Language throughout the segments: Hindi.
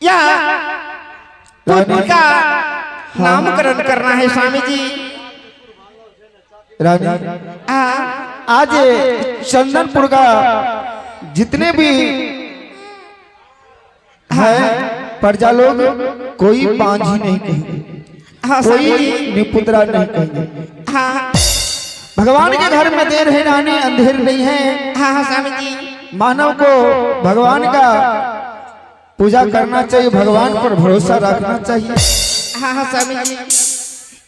या पुत्र का नामकरण करना है स्वामी जी। रानी आज चंदनपुर का जितने भी है प्रजा लोग कोई पांझी नहीं कहेंगे, कोई निपुत्रा नहीं कहेंगे। भगवान के घर में देर है रानी, अंधेर नहीं है। हाँ स्वामी जी, मानव को भगवान का पूजा करना चाहिए, भगवान पर भरोसा रखना चाहिए। हाँ स्वामी जी,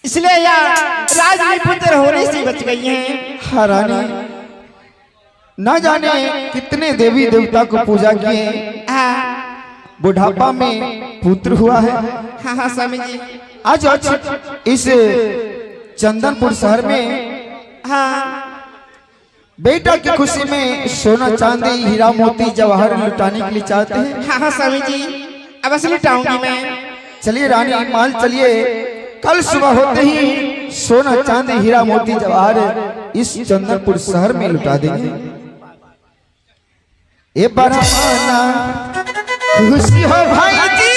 इसलिए या राजपुत्र होने से बच गई हैं। हाँ रानी, न जाने कितने देवी देवता को पूजा किए, बुढ़ापा में पुत्र हुआ है। हाँ स्वामी जी, आज इस चंदनपुर शहर में बेटा की खुशी में सोना चांदी हीरा मोती जवाहर लुटाने के लिए चाहते हैं। हाँ स्वामी जी, अवश्य लुटाऊंगी मैं। चलिए रानी, माल चलिए, कल सुबह होते ही सोना चांदी हीरा मोती जवाहर इस चंदनपुर शहर में लुटा देंगे। ए बरमाना खुशी हो भाई जी,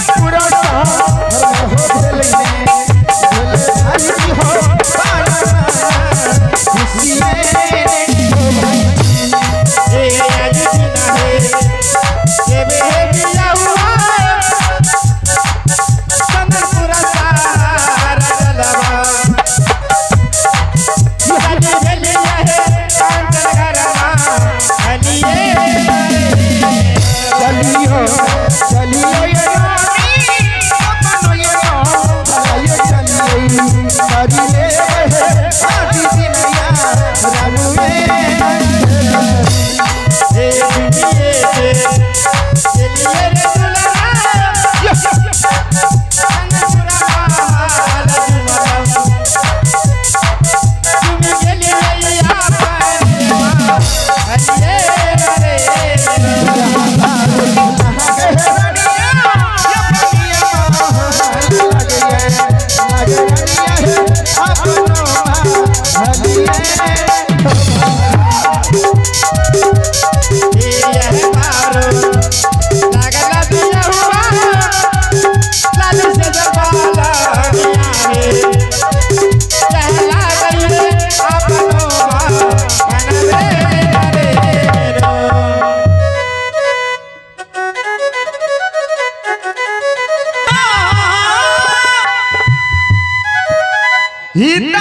पूरा शहर हो खेलने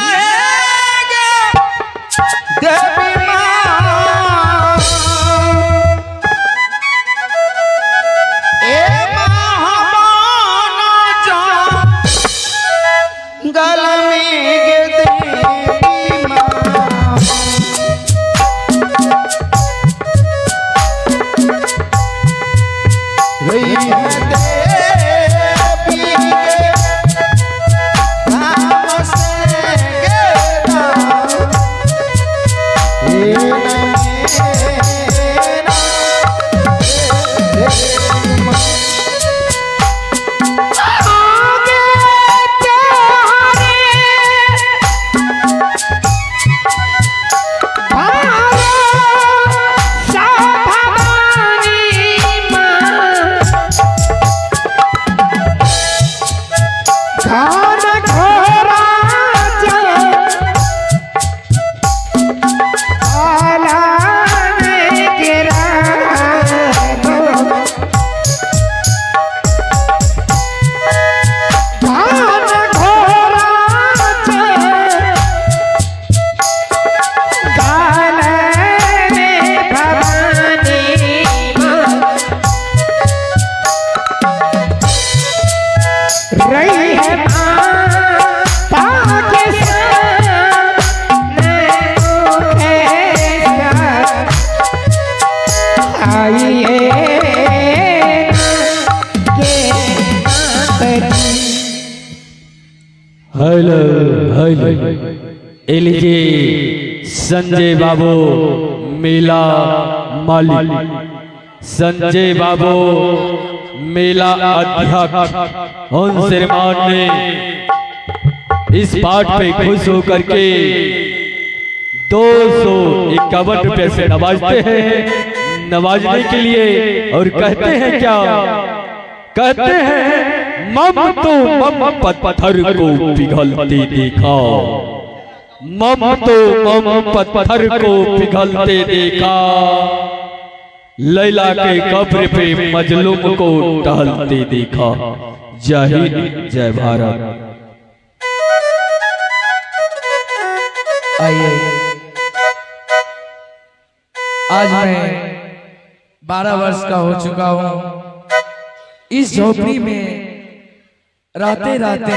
वही है देवी के नाम से गेरा ये हेलो हेलो ए लीजिए संजय बाबू मेला मालिक, संजय बाबू मेला अध्यक्ष हंसरमान ने इस पाठ पे खुश होकर के 251 रुपए से नवाजते हैं। नवाजने के लिए और कहते हैं क्या, कहते हैं मम तो मम पत्थर को पिघलते देखा, मम तो मम पत्थर को पिघलते देखा, लैला के कब्र पे मजलूम को टहलते देखा। जय हिंद जय भारत। आइए, आज मैं 12 वर्ष का हो चुका हूँ। इस झोपड़ी में रहते रहते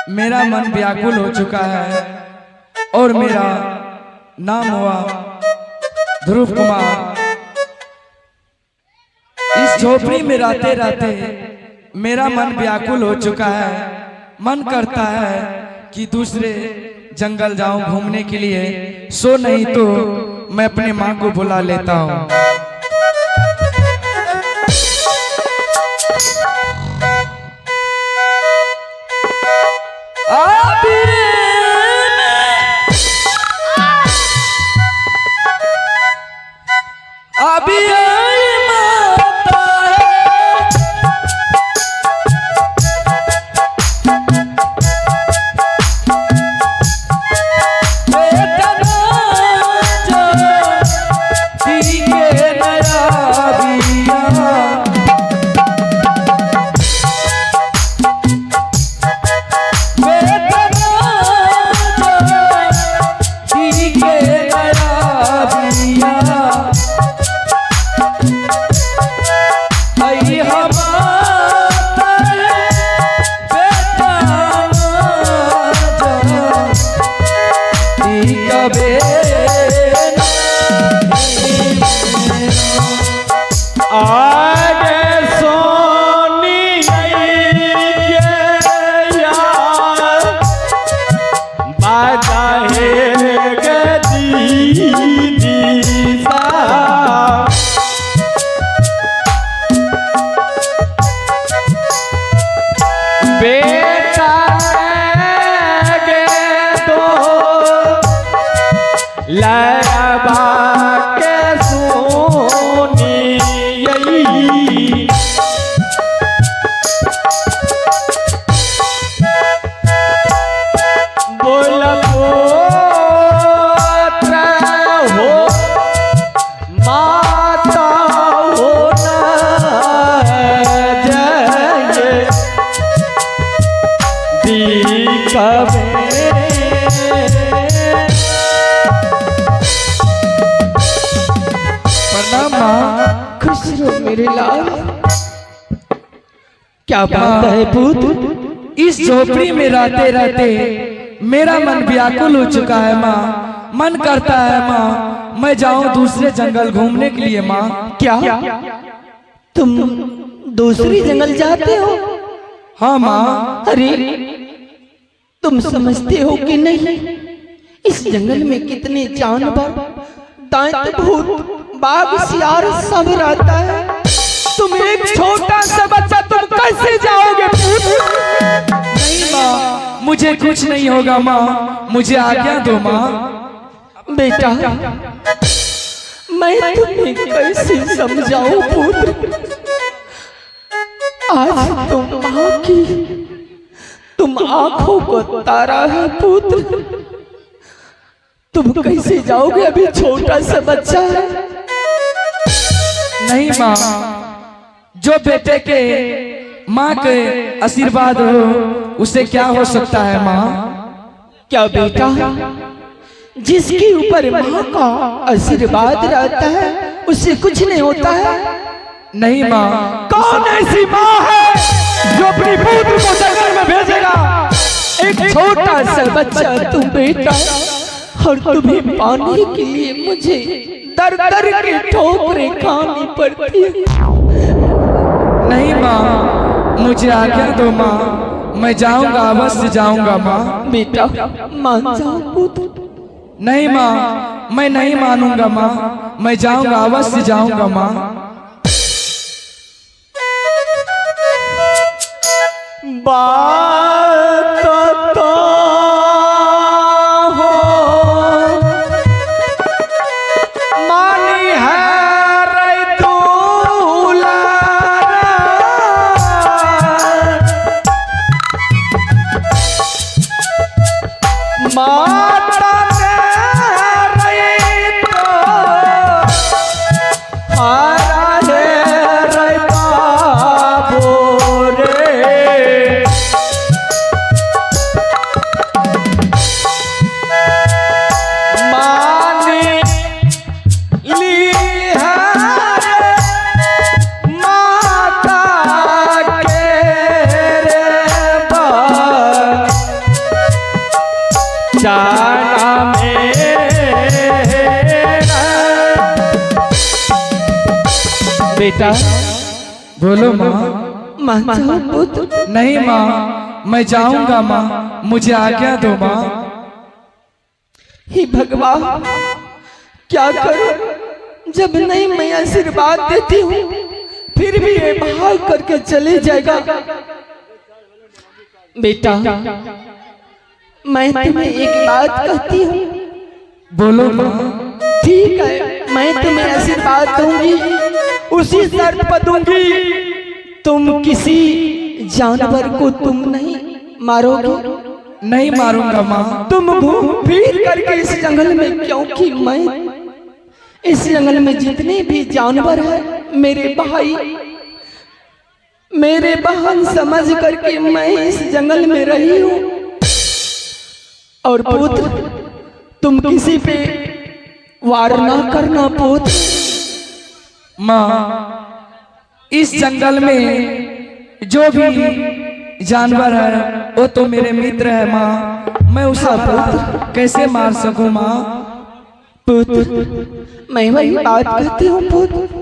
मेरा मन व्याकुल हो चुका है और मेरा नाम हुआ ध्रुव कुमार। इस झोपड़ी में रहते रहते मेरा मन व्याकुल हो चुका है। मन करता है कि दूसरे जंगल जाऊं घूमने के लिए, सो नहीं तो मैं अपने माँ को बुला लेता हूँ। अभी माता मेरे लाल, क्या बात है पुत्र? इस झोपड़ी में रहते रहते मेरा मन व्याकुल हो चुका है माँ। मन करता है माँ मैं जाऊं दूसरे जंगल घूमने के लिए। माँ क्या तुम दूसरी जंगल जाते हो? हाँ माँ। अरे तुम समझते हो कि नहीं, इस जंगल में कितने जानवर, दांत, भूत, बाघ, सियार सब रहता है। तुम एक छोटा सा बच्चा, तुम कैसे जाओगे? नहीं माँ, मुझे कुछ नहीं होगा माँ, मुझे आज्ञा दो माँ। बेटा मैं तुम्हें कैसे समझाऊं पुत्र, आज तुम माँ की, तुम आंखों को तारा है पुत्र। तुम कैसे जाओगे? अभी छोटा सा बच्चा है। नहीं माँ, जो बेटे के माँ के आशीर्वाद हो उसे क्या हो सकता है माँ? क्या बेटा, जिसके ऊपर माँ का आशीर्वाद रहता है उससे कुछ नहीं होता है? नहीं माँ। कौन ऐसी माँ है जो अपनी पुत्र को जंगल में भेजेगा? एक छोटा सा बच्चा तुम बेटा, और तुम्हें पाने के लिए मुझे दर दर के ठोकरें खानी पड़ती है। नहीं माँ, मुझे आज्ञा दो माँ, मैं जाऊंगा, अवश्य जाऊंगा माँ। बेटा मान जाओ पुत्र। नहीं माँ, मैं नहीं मानूंगा माँ, मैं जाऊंगा, अवश्य जाऊंगा माँ। बात तो हो मानी है रे दुलारा, माता ने रे तो हारा रे बाबू रे। मानी ली है माता के रे जाना बेटा। बोलो माँ। मान जाओ पुत्र। नहीं माँ, मैं जाऊंगा माँ, मुझे आज्ञा दो माँ। हे भगवान, क्या करूं? जब नहीं मैं आशीर्वाद देती हूँ फिर भी ये भाग करके चले जाएगा। बेटा मैं तुम्हें एक बात कहती हूँ। बोलो माँ। ठीक है, मैं तुम्हें आशीर्वाद दूंगी, उसी शर्त पर दूंगी, तुम किसी जानवर को तुम नहीं मारोगे। नहीं मारूंगा माँ। तुम घूम फिर करके इस जंगल में, क्योंकि मैं इस जंगल में जितने भी जानवर हैं मेरे भाई, मेरे बहन समझ करके मैं इस जंगल में रही हूँ। और पुत्र तुम किसी पे वार ना करना पुत्र। माँ, इस जंगल में जो भी जानवर है वो तो मेरे मित्र है माँ, मैं उसे कैसे मार सकूं माँ? पुत्र मैं वही बात कहती हूँ पुत्र,